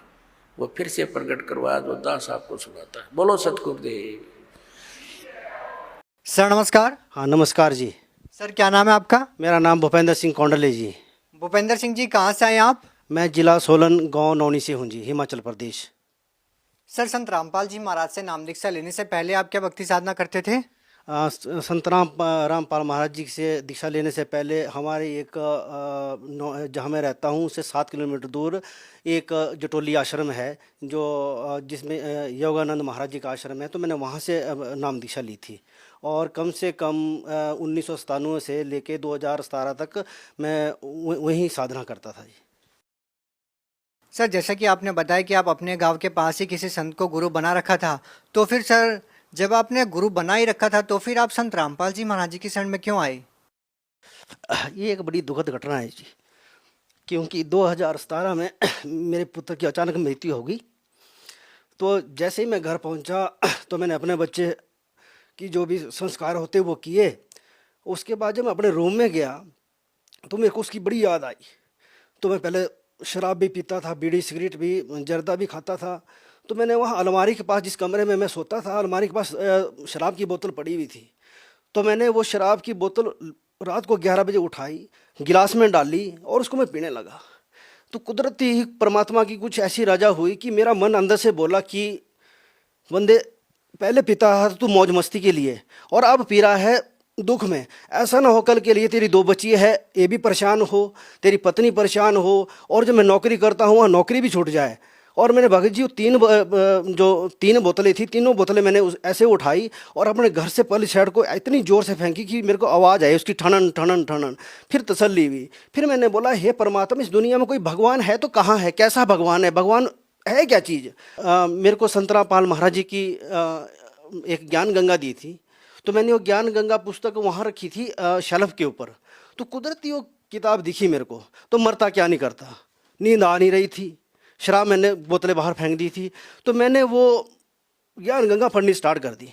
वो फिर से प्रकट करवाया, जो दास आपको सुनाता है। बोलो सतगुरुदेव। सर नमस्कार। हाँ नमस्कार जी। सर क्या नाम है आपका? मेरा नाम भूपेंद्र सिंह कौंडले जी। भूपेंद्र सिंह जी कहाँ से आए आप? मैं जिला सोलन गांव नौनी से हूँ जी, हिमाचल प्रदेश। सर संत रामपाल जी महाराज से नाम दीक्षा लेने से पहले आप क्या भक्ति साधना करते थे? संत रामपाल महाराज जी से दीक्षा लेने से पहले हमारे एक जहाँ मैं रहता हूँ उससे 7 किलोमीटर दूर एक जटोली आश्रम है, जो जिसमें योगानंद महाराज जी का आश्रम है, तो मैंने वहाँ से नाम दीक्षा ली थी। और कम से कम 1997 से लेके 2017 तक मैं वहीं साधना करता था जी। सर जैसा कि आपने बताया कि आप अपने गांव के पास ही किसी संत को गुरु बना रखा था, तो फिर सर जब आपने गुरु बना ही रखा था तो फिर आप संत रामपाल जी महाराज जी की शरण में क्यों आए? ये एक बड़ी दुखद घटना है जी, क्योंकि 2017 में मेरे पुत्र की अचानक मृत्यु हो गई। तो जैसे ही मैं घर पहुंचा तो मैंने अपने बच्चे की जो भी संस्कार होते वो किए। उसके बाद जब मैं अपने रूम में गया तो मेरे को उसकी बड़ी याद आई। तो मैं पहले शराब भी पीता था, बीड़ी सिगरेट भी, जर्दा भी खाता था। तो मैंने वहाँ अलमारी के पास, जिस कमरे में मैं सोता था, अलमारी के पास शराब की बोतल पड़ी हुई थी। तो मैंने वो शराब की बोतल रात को 11 बजे उठाई, गिलास में डाली और उसको मैं पीने लगा। तो कुदरती ही परमात्मा की कुछ ऐसी रजा हुई कि मेरा मन अंदर से बोला कि बंदे पहले पीता है तू मौज मस्ती के लिए और अब पी रहा है दुख में। ऐसा ना हो कल के लिए तेरी 2 बच्ची है, ये भी परेशान हो, तेरी पत्नी परेशान हो, और जो मैं नौकरी करता हूँ वहाँ नौकरी भी छूट जाए। और मैंने भगत जी जो 3 बोतलें थी, तीनों बोतलें मैंने ऐसे उठाई और अपने घर से पहले साइड को इतनी ज़ोर से फेंकी कि मेरे को आवाज़ आई उसकी, ठनन ठनन ठनन। फिर तसल्ली हुई। फिर मैंने बोला, हे परमात्मा, इस दुनिया में कोई भगवान है तो कहाँ है, कैसा भगवान है, भगवान है क्या चीज़। मेरे को संतरा पाल महाराज जी की एक ज्ञान गंगा दी थी। तो मैंने वो ज्ञान गंगा पुस्तक वहाँ रखी थी शेल्फ के ऊपर। तो कुदरती वो किताब दिखी मेरे को, तो मरता क्या नहीं करता, नींद आ नहीं रही थी, शराब मैंने बोतलें बाहर फेंक दी थी। तो मैंने वो ज्ञान गंगा पढ़नी स्टार्ट कर दी।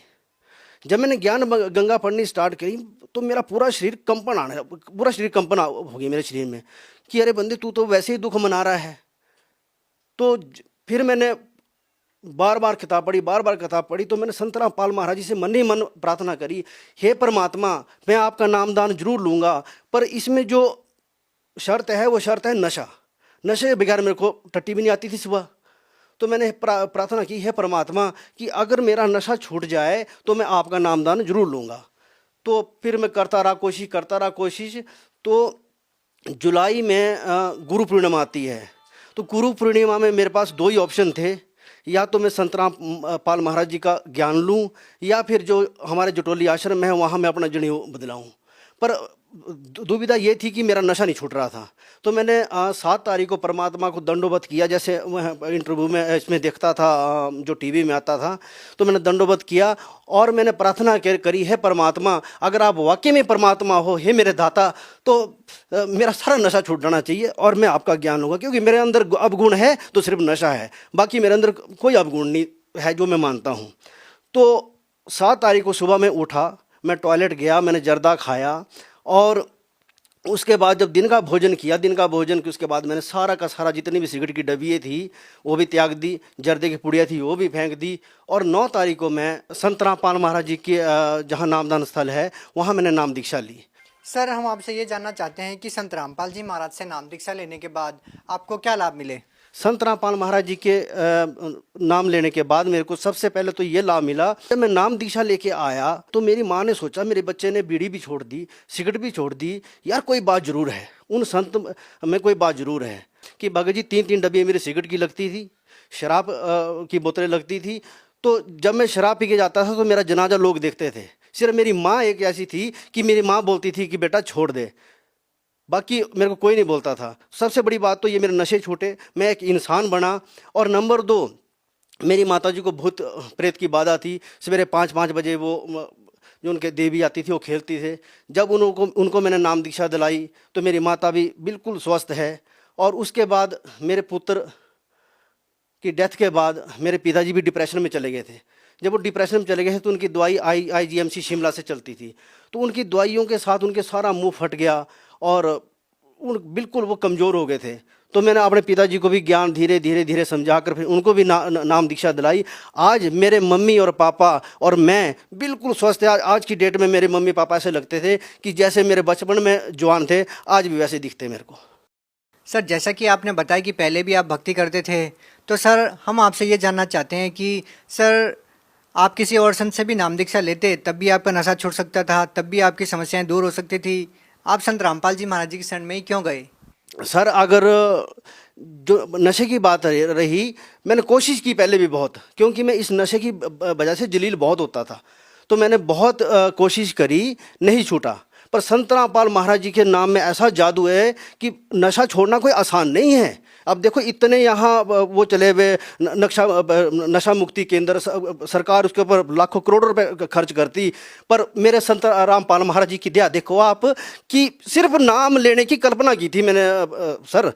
जब मैंने ज्ञान गंगा पढ़नी स्टार्ट करी तो मेरा पूरा शरीर कंपन आने, पूरा शरीर कंपन हो गई मेरे शरीर में कि अरे बंदे, तू तो वैसे ही दुख मना रहा है। तो फिर मैंने बार बार किताब पढ़ी, बार बार किताब पढ़ी। तो मैंने संतराम पाल महाराज जी से मन ही मन प्रार्थना करी, हे परमात्मा, मैं आपका नामदान जरूर लूँगा, पर इसमें जो शर्त है वो शर्त है नशा। नशे के बगैर मेरे को टट्टी भी नहीं आती थी सुबह। तो मैंने प्रार्थना की, है परमात्मा, कि अगर मेरा नशा छूट जाए तो मैं आपका नामदान जरूर लूँगा। तो फिर मैं करता रहा कोशिश। तो जुलाई में गुरु पूर्णिमा आती है। तो गुरु पूर्णिमा में मेरे पास 2 ही ऑप्शन थे, या तो मैं संतराम पाल महाराज जी का ज्ञान लूँ, या फिर जो हमारे जटोली आश्रम है वहाँ मैं अपना जनेऊ बदलाऊँ। पर दुविधा ये थी कि मेरा नशा नहीं छूट रहा था। तो मैंने 7 तारीख को परमात्मा को दंडोवत किया, जैसे इंटरव्यू में इसमें देखता था, जो टीवी में आता था। तो मैंने दंडोवत किया और मैंने प्रार्थना करी, है परमात्मा, अगर आप वाकई में परमात्मा हो, हे मेरे दाता, तो मेरा सारा नशा छूट जाना चाहिए और मैं आपका ज्ञान लूँगा। क्योंकि मेरे अंदर अवगुण है तो सिर्फ नशा है, बाकी मेरे अंदर कोई अवगुण नहीं है जो मैं मानता हूँ। तो 7 तारीख को सुबह में उठा, मैं टॉयलेट गया, मैंने जर्दा खाया, और उसके बाद जब दिन का भोजन किया, दिन का भोजन के उसके बाद मैंने सारा का सारा जितनी भी सिगरेट की डबियाँ थी वो भी त्याग दी, जर्दे की पुड़िया थी वो भी फेंक दी। और 9 तारीख को मैं संतराम पाल महाराज जी के जहाँ नामदान स्थल है वहाँ मैंने नाम दीक्षा ली। सर, हम आपसे ये जानना चाहते हैं कि संत रामपाल जी महाराज से नाम दीक्षा लेने के बाद आपको क्या लाभ मिले। संत रामपाल महाराज जी के नाम लेने के बाद मेरे को सबसे पहले तो ये लाभ मिला, जब मैं नाम दीक्षा लेके आया तो मेरी माँ ने सोचा मेरे बच्चे ने बीड़ी भी छोड़ दी, सिगरेट भी छोड़ दी, यार कोई बात जरूर है, उन संत में कोई बात जरूर है। कि भगत जी 3-3 डब्बी मेरी सिगरेट की लगती थी, शराब की बोतलें लगती थी। तो जब मैं शराब पी के जाता था तो मेरा जनाजा लोग देखते थे। सिर्फ मेरी माँ एक ऐसी थी कि मेरी माँ बोलती थी कि बेटा छोड़ दे, बाकी मेरे को कोई नहीं बोलता था। सबसे बड़ी बात तो ये मेरे नशे छूटे, मैं एक इंसान बना। और नंबर 2, मेरी माताजी को भूत प्रेत की बाधा थी। सवेरे 5-5 बजे वो जो उनके देवी आती थी वो खेलती थे। जब उनको मैंने नाम दीक्षा दिलाई तो मेरी माता भी बिल्कुल स्वस्थ है। और उसके बाद मेरे पुत्र की डेथ के बाद मेरे पिताजी भी डिप्रेशन में चले गए थे। जब वो डिप्रेशन में चले गए तो उनकी दवाई IGMC शिमला से चलती थी। तो उनकी दवाइयों के साथ उनके सारा मुंह फट गया और बिल्कुल वो कमज़ोर हो गए थे। तो मैंने अपने पिताजी को भी ज्ञान धीरे धीरे समझा कर फिर उनको भी नाम दीक्षा दिलाई। आज मेरे मम्मी और पापा और मैं बिल्कुल स्वस्थ है। आज की डेट में मेरे मम्मी पापा ऐसे लगते थे कि जैसे मेरे बचपन में जवान थे, आज भी वैसे दिखते मेरे को। सर, जैसा कि आपने बताया कि पहले भी आप भक्ति करते थे, तो सर हम आपसे ये जानना चाहते हैं कि सर आप किसी और संत से भी नाम दीक्षा लेते तब भी आपका नशा छूट सकता था, तब भी आपकी समस्याएं दूर हो सकती थी, आप संत रामपाल जी महाराज जी की शरण में ही क्यों गए। सर, अगर जो नशे की बात रही, मैंने कोशिश की पहले भी बहुत, क्योंकि मैं इस नशे की वजह से जलील बहुत होता था। तो मैंने बहुत कोशिश करी, नहीं छूटा। पर संत रामपाल महाराज जी के नाम में ऐसा जादू है कि नशा छोड़ना कोई आसान नहीं है। अब देखो इतने यहाँ वो चले हुए नशा मुक्ति केंद्र, सरकार उसके ऊपर लाखों करोड़ों रुपए खर्च करती, पर मेरे संत रामपाल महाराज जी की दया देखो आप, कि सिर्फ नाम लेने की कल्पना की थी मैंने। सर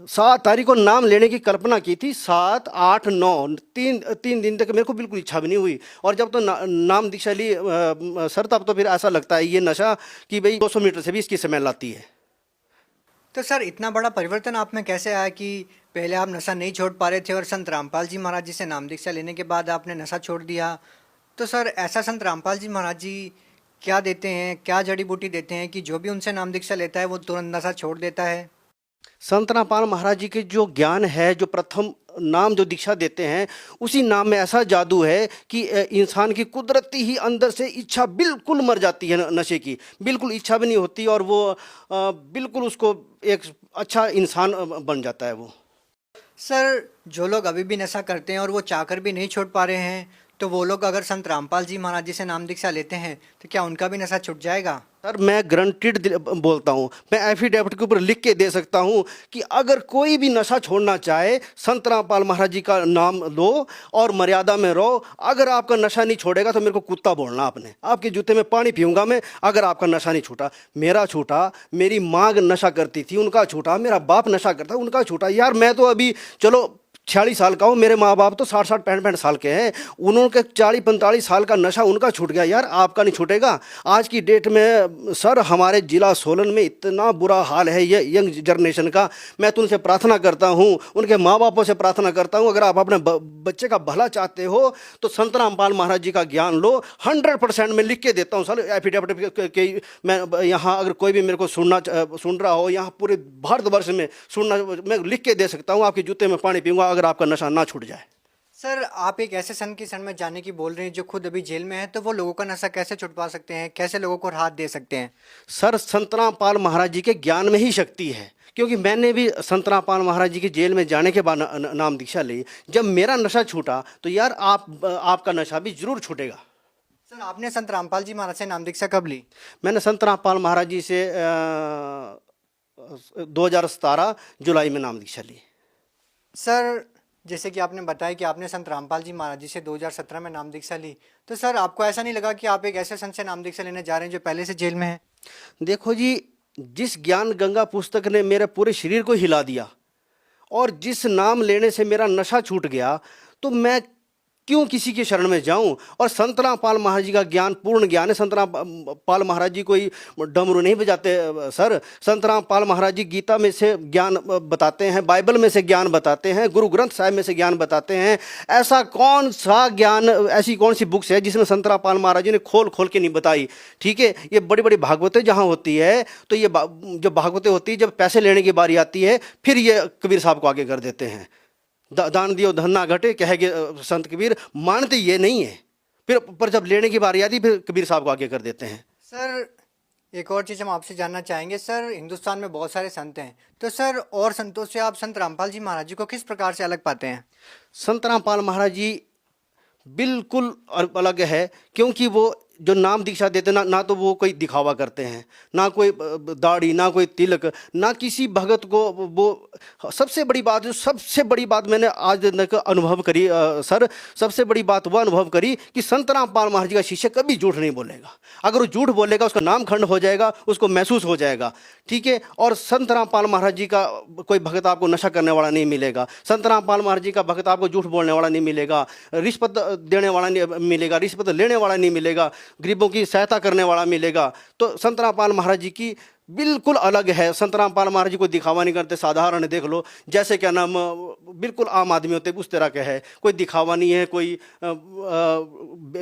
7 तारीख को नाम लेने की कल्पना की थी, 7, 8, 9 तीन दिन तक मेरे को बिल्कुल इच्छा भी नहीं हुई। और जब तो नाम दीक्षा ली सर, तब तो फिर ऐसा लगता है ये नशा कि भाई 200 मीटर से भी इसकी स्मेल आती है। तो सर इतना बड़ा परिवर्तन आप में कैसे आया कि पहले आप नशा नहीं छोड़ पा रहे थे और संत रामपाल जी महाराज जी से नाम दीक्षा लेने के बाद आपने नशा छोड़ दिया। तो सर ऐसा संत रामपाल जी महाराज जी क्या देते हैं, क्या जड़ी बूटी देते हैं कि जो भी उनसे नाम दीक्षा लेता है वो तुरंत नशा छोड़ देता है। संत रामपाल महाराज जी के जो ज्ञान है, जो प्रथम नाम जो दीक्षा देते हैं उसी नाम में ऐसा जादू है कि इंसान की कुदरती ही अंदर से इच्छा बिल्कुल मर जाती है नशे की, बिल्कुल इच्छा भी नहीं होती और वो बिल्कुल उसको एक अच्छा इंसान बन जाता है वो। सर जो लोग अभी भी नशा करते हैं और वो चाहकर भी नहीं छोड़ पा रहे हैं, तो वो लोग अगर संत रामपाल जी महाराज जी से नाम दीक्षा लेते हैं तो क्या उनका भी नशा छूट जाएगा? सर मैं गारंटीड बोलता हूँ, मैं एफिडेविट के ऊपर लिख के दे सकता हूँ कि अगर कोई भी नशा छोड़ना चाहे संत रामपाल महाराज जी का नाम लो और मर्यादा में रहो। अगर आपका नशा नहीं छोड़ेगा तो मेरे को कुत्ता बोलना, आपने आपके जूते में पानी पीऊंगा मैं अगर आपका नशा नहीं छूटा। मेरा छूटा, मेरी माँ नशा करती थी उनका छूटा, मेरा बाप नशा करता उनका छूटा। यार मैं तो अभी चलो 46 साल का हूँ, मेरे माँ बाप तो 60 65 साल के हैं, उन्होंने 40 45 साल का नशा उनका छूट गया, यार आपका नहीं छूटेगा। आज की डेट में सर हमारे जिला सोलन में इतना बुरा हाल है ये यंग जनरेशन का। मैं तो उनसे प्रार्थना करता हूँ, उनके माँ बापों से प्रार्थना करता हूँ, अगर आप अपने बच्चे का भला चाहते हो तो संत रामपाल महाराज जी का ज्ञान लो। 100% मैं लिख के देता हूँ सर एफिडेविट के। मैं यहाँ अगर कोई भी मेरे को सुन रहा हो, यहाँ पूरे भारतवर्ष में सुनना, मैं लिख के दे सकता हूँ आपके जूते में पानी पीऊंगा अगर आपका नशा ना छूट जाए। सर आप एक ऐसे संत की शरण में जाने की बोल रहे हैं जो खुद अभी जेल में है, तो वो लोगों का नशा कैसे छुड़वा सकते हैं, कैसे लोगों को राहत दे सकते हैं? सर संत रामपाल महाराज जी के ज्ञान में ही शक्ति है, क्योंकि मैंने भी संत रामपाल महाराज जी की जेल में जाने के बाद नाम दीक्षा ली। जब मेरा नशा छूटा तो यार आपका नशा भी जरूर छूटेगा। सर आपने संत रामपाल जी महाराज से नाम दीक्षा कब ली? मैंने संत रामपाल महाराज जी से 2017 जुलाई में नाम दीक्षा ली। सर जैसे कि आपने बताया कि आपने संत रामपाल जी महाराज जी से 2017 में नाम दीक्षा ली, तो सर आपको ऐसा नहीं लगा कि आप एक ऐसे संत से नाम दीक्षा लेने जा रहे हैं जो पहले से जेल में है? देखो जी, जिस ज्ञान गंगा पुस्तक ने मेरे पूरे शरीर को हिला दिया और जिस नाम लेने से मेरा नशा छूट गया, तो मैं क्यों किसी के शरण में जाऊं। और संत रामपाल महाराज जी का ज्ञान पूर्ण ज्ञान है। संत रामपाल महाराज जी कोई डमरू नहीं बजाते सर। संत रामपाल महाराज जी गीता में से ज्ञान बताते हैं, बाइबल में से ज्ञान बताते हैं, गुरु ग्रंथ साहिब में से ज्ञान बताते हैं। ऐसा कौन सा ज्ञान, ऐसी कौन सी बुक्स है जिसमें संत रामपाल महाराज जी ने खोल खोल के नहीं बताई। ठीक है, ये बड़ी बड़ी भागवतें जहाँ होती है, तो ये जो भागवतें होती है, जब पैसे लेने की बारी आती है फिर ये कबीर साहब को आगे कर देते हैं। दान दियो धन ना घटे कहेंगे संत कबीर, मानते ये नहीं है। फिर पर जब लेने की बारी आती फिर कबीर साहब को आगे कर देते हैं। सर एक और चीज़ हम आपसे जानना चाहेंगे। सर हिंदुस्तान में बहुत सारे संत हैं, तो सर और संतों से आप संत रामपाल जी महाराज जी को किस प्रकार से अलग पाते हैं? संत रामपाल महाराज जी बिल्कुल अलग है, क्योंकि वो जो नाम दीक्षा देते ना तो वो कोई दिखावा करते हैं, ना कोई दाढ़ी, ना कोई तिलक, ना किसी भगत को वो। सबसे बड़ी बात, जो सबसे बड़ी बात मैंने आज तक अनुभव करी सर, सबसे बड़ी बात वो अनुभव करी कि संत रामपाल महाराज जी का शिष्य कभी झूठ नहीं बोलेगा। अगर वो झूठ बोलेगा उसका नाम खंड हो जाएगा, उसको महसूस हो जाएगा। ठीक है, और संत रामपाल महाराज जी का कोई भगत आपको नशा करने वाला नहीं मिलेगा। संत रामपाल महाराज जी का भगत आपको झूठ बोलने वाला नहीं मिलेगा, रिश्वत देने वाला नहीं मिलेगा, रिश्वत लेने वाला नहीं मिलेगा, गरीबों की सहायता करने वाला मिलेगा। तो संत रामपाल महाराज जी की बिल्कुल अलग है। संत रामपाल महाराज जी को दिखावा नहीं करते, साधारण देख लो, जैसे क्या नाम बिल्कुल आम आदमी होते उस तरह के है। कोई दिखावा नहीं है, कोई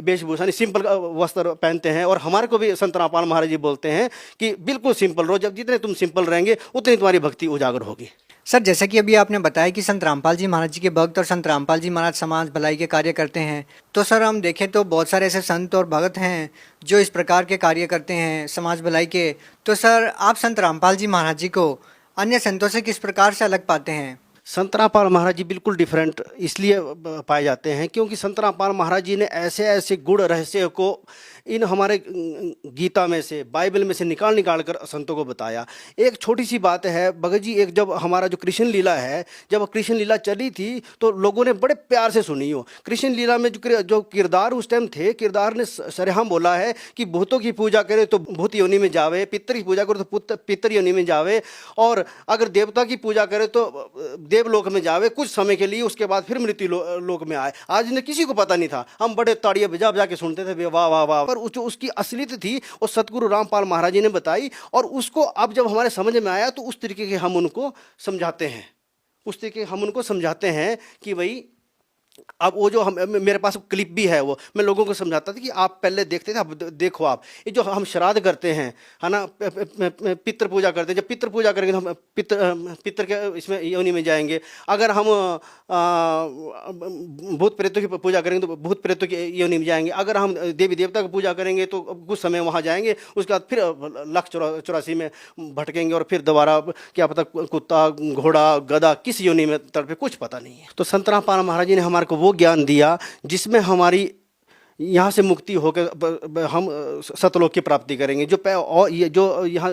वेशभूषा नहीं, सिंपल वस्त्र पहनते हैं। और हमारे को भी संत रामपाल महाराज जी बोलते हैं कि बिल्कुल सिंपल रहो, जब जितने तुम सिंपल रहेंगे उतनी तुम्हारी भक्ति उजागर होगी। सर जैसे कि अभी आपने बताया कि संत रामपाल जी महाराज जी के भक्त और संत रामपाल जी महाराज समाज भलाई के कार्य करते हैं, तो सर हम देखें तो बहुत सारे ऐसे संत और भगत हैं जो इस प्रकार के कार्य करते हैं समाज भलाई के। तो सर आप संत रामपाल जी महाराज जी को अन्य संतों से किस प्रकार से अलग पाते हैं? संत रामपाल महाराज जी बिल्कुल डिफरेंट इसलिए पाए जाते हैं क्योंकि संत रामपाल महाराज जी ने ऐसे ऐसे गुड़ रहस्य को इन हमारे गीता में से, बाइबल में से निकाल कर संतों को बताया। एक छोटी सी बात है भगत जी, एक जब हमारा जो कृष्ण लीला है, जब कृष्ण लीला चली थी तो लोगों ने बड़े प्यार से सुनी हो। कृष्ण लीला में जो किरदार उस टाइम थे, किरदार ने सरेआम बोला है कि भूतों की पूजा करे तो भूत योनि में जावे, पितर की पूजा करे तो पितर योनि में जावे, और अगर देवता की पूजा करे तो देवलोक में जावे कुछ समय के लिए, उसके बाद फिर मृत्यु लोक में आए। आज ने किसी को पता नहीं था, हम बड़े ताड़ियां बजा के सुनते थे, वाह वाह वाह। पर जो उसकी असलियत थी वो सतगुरु रामपाल महाराज जी ने बताई, और उसको अब जब हमारे समझ में आया तो उस तरीके के हम उनको समझाते हैं, उस तरीके हम उनको समझाते हैं कि भाई अब वो जो हम मेरे पास क्लिप भी है, वो मैं लोगों को समझाता था कि आप पहले देखते थे, अब देखो आप ये जो हम श्राद्ध करते हैं, है ना, पितृ पूजा करते हैं, जब पितृ पूजा करेंगे तो हम पितृ के इसमें योनि में जाएंगे। अगर हम भूत प्रेतों की पूजा करेंगे तो भूत प्रेतों की योनि में जाएंगे। अगर हम देवी देवता की पूजा करेंगे तो कुछ समय वहाँ जाएंगे, उसके बाद फिर लाख 84 में भटकेंगे और फिर दोबारा क्या पता कुत्ता, घोड़ा, गधा किस योनि में तड़पे, कुछ पता नहीं है। तो संत रामपाल महाराज जी ने हमारे को वो ज्ञान दिया जिसमें हमारी यहाँ से मुक्ति होकर हम सतलोक की प्राप्ति करेंगे। और ये जो यहाँ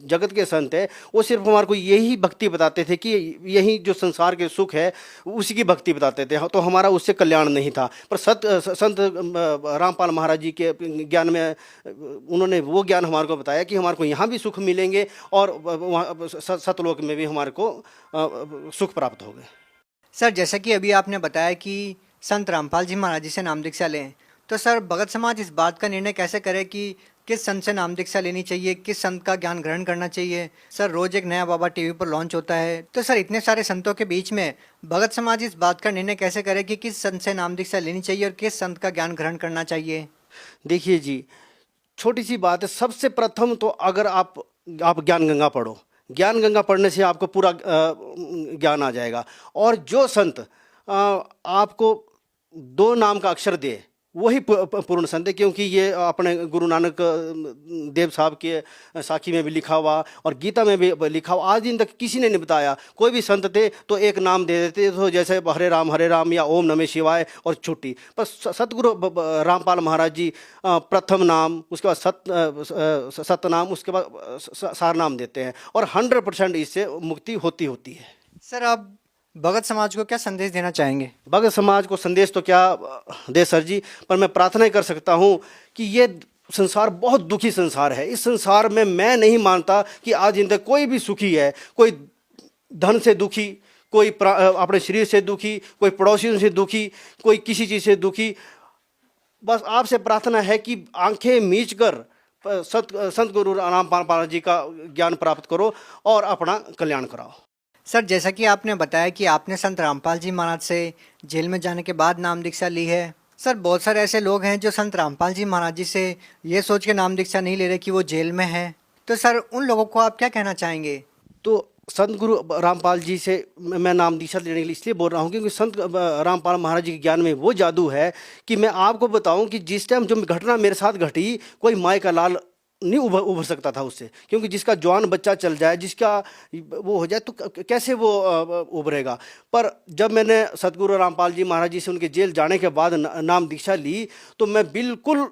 जगत के संत है वो सिर्फ हमारे को यही भक्ति बताते थे कि यही जो संसार के सुख है उसी की भक्ति बताते थे, तो हमारा उससे कल्याण नहीं था। पर संत रामपाल महाराज जी के ज्ञान में उन्होंने वो ज्ञान हमारे को बताया कि हमारे को यहाँ भी सुख मिलेंगे और वहाँ सतलोक में भी हमारे को सुख प्राप्त होगा। सर जैसा कि अभी आपने बताया कि संत रामपाल जी महाराज जी से नाम दीक्षा लें, तो सर भगत समाज इस बात का निर्णय कैसे करे कि किस संत से नाम दीक्षा लेनी चाहिए, किस संत का ज्ञान ग्रहण करना चाहिए? सर रोज एक नया बाबा टीवी पर लॉन्च होता है, तो सर इतने सारे संतों के बीच में भगत समाज इस बात का निर्णय कैसे करे कि किस संत से नाम दीक्षा लेनी चाहिए और किस संत का ज्ञान ग्रहण करना चाहिए? देखिए जी, छोटी सी बात है। सबसे प्रथम तो अगर आप ज्ञान गंगा पढ़ो, ज्ञान गंगा पढ़ने से आपको पूरा ज्ञान आ जाएगा। और जो संत आपको 2 नाम का अक्षर दे वही पूर्ण संत है, क्योंकि ये अपने गुरु नानक देव साहब के साखी में भी लिखा हुआ और गीता में भी लिखा हुआ। आज दिन तक किसी ने नहीं बताया। कोई भी संत थे तो एक नाम दे देते, तो जैसे हरे राम या ओम नमः शिवाय और छुट्टी। पर सतगुरु रामपाल महाराज जी प्रथम नाम, उसके बाद सतनाम, उसके बाद सार नाम देते हैं और 100% इससे मुक्ति होती है। सर आप भगत समाज को क्या संदेश देना चाहेंगे? भगत समाज को संदेश तो क्या दे सर जी, पर मैं प्रार्थना ही कर सकता हूँ कि ये संसार बहुत दुखी संसार है। इस संसार में मैं नहीं मानता कि आज इन तक कोई भी सुखी है। कोई धन से दुखी, कोई अपने शरीर से दुखी, कोई पड़ोसियों से दुखी, कोई किसी चीज़ से दुखी। बस आपसे प्रार्थना है कि आंखें मीच कर संत गुरु रामपाल जी का ज्ञान प्राप्त करो और अपना कल्याण कराओ। सर जैसा कि आपने बताया कि आपने संत रामपाल जी महाराज से जेल में जाने के बाद नाम दीक्षा ली है। सर बहुत सारे ऐसे लोग हैं जो संत रामपाल जी महाराज जी से ये सोच के नाम दीक्षा नहीं ले रहे कि वो जेल में है, तो सर उन लोगों को आप क्या कहना चाहेंगे? तो संत गुरु रामपाल जी से मैं नाम दीक्षा लेने के लिए इसलिए बोल रहा हूँ क्योंकि संत रामपाल महाराज जी के ज्ञान में वो जादू है कि मैं आपको बताऊँ कि जिस टाइम जो घटना मेरे साथ घटी, कोई माई का लाल नहीं उभर सकता था उससे, क्योंकि जिसका जवान बच्चा चल जाए, जिसका वो हो जाए, तो कैसे वो उभरेगा। पर जब मैंने सतगुरु रामपाल जी महाराज जी से उनके जेल जाने के बाद नाम दीक्षा ली तो मैं बिल्कुल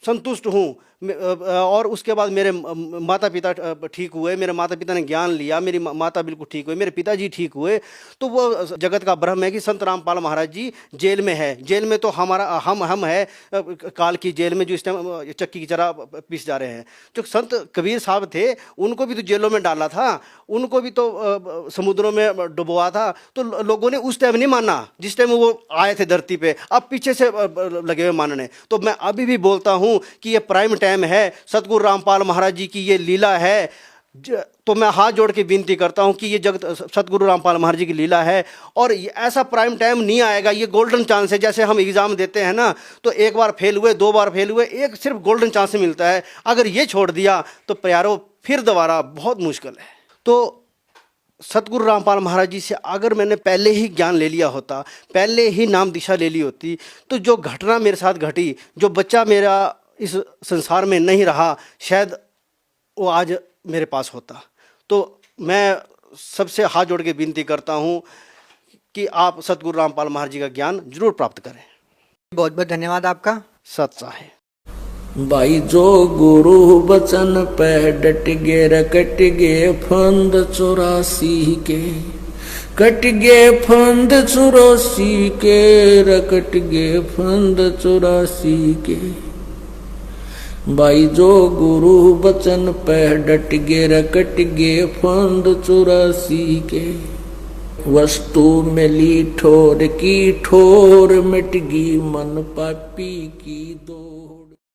संतुष्ट हूँ। और उसके बाद मेरे माता पिता ठीक हुए, मेरे माता पिता ने ज्ञान लिया, मेरी माता बिल्कुल ठीक हुई, मेरे पिताजी ठीक हुए। तो वो जगत का भ्रम है कि संत रामपाल महाराज जी जेल में है। जेल में तो हमारा हम है काल की जेल में, जो इस टाइम चक्की की तरह पीस जा रहे हैं। जो संत कबीर साहब थे उनको भी तो जेलों में डाला था, उनको भी तो समुद्रों में डुबोआ था। तो लोगों ने उस टाइम नहीं माना जिस टाइम वो आए थे धरती पे, अब पीछे से लगे हुए मानने। तो मैं अभी भी बोलता हूँ कि ये प्राइम टाइम है, सतगुरु रामपाल महाराज जी की ये लीला है। तो मैं हाथ जोड़ के विनती करता हूं कि ये जगत सतगुरु रामपाल महाराज जी की लीला है और ऐसा प्राइम टाइम नहीं आएगा। ये गोल्डन चांस है। जैसे हम एग्जाम देते हैं ना, तो एक बार फेल हुए, 2 बार फेल हुए, एक सिर्फ गोल्डन चांस मिलता है। अगर ये छोड़ दिया तो प्यारो फिर दोबारा बहुत मुश्किल है। तो सतगुरु रामपाल महाराज जी से अगर मैंने पहले ही ज्ञान ले लिया होता, पहले ही नाम दिशा ले ली होती, तो जो घटना मेरे साथ घटी, जो बच्चा मेरा इस संसार में नहीं रहा, शायद वो आज मेरे पास होता। तो मैं सबसे हाथ जोड़ के विनती करता हूँ कि आप सतगुरु रामपाल महाराज जी का ज्ञान जरूर प्राप्त करें। बहुत बहुत धन्यवाद आपका। सत्सा है भाई जो गुरु बचन पे डट गे रकट गे फंद 84 के, कट गे फंद 84 के, रकट गे फंद 84 के। भाई जो गुरु बचन पे डट गे रकट गे फंद 84 के। वस्तु मिली ठोर की ठोर, मिट गई मन पापी की दौड़।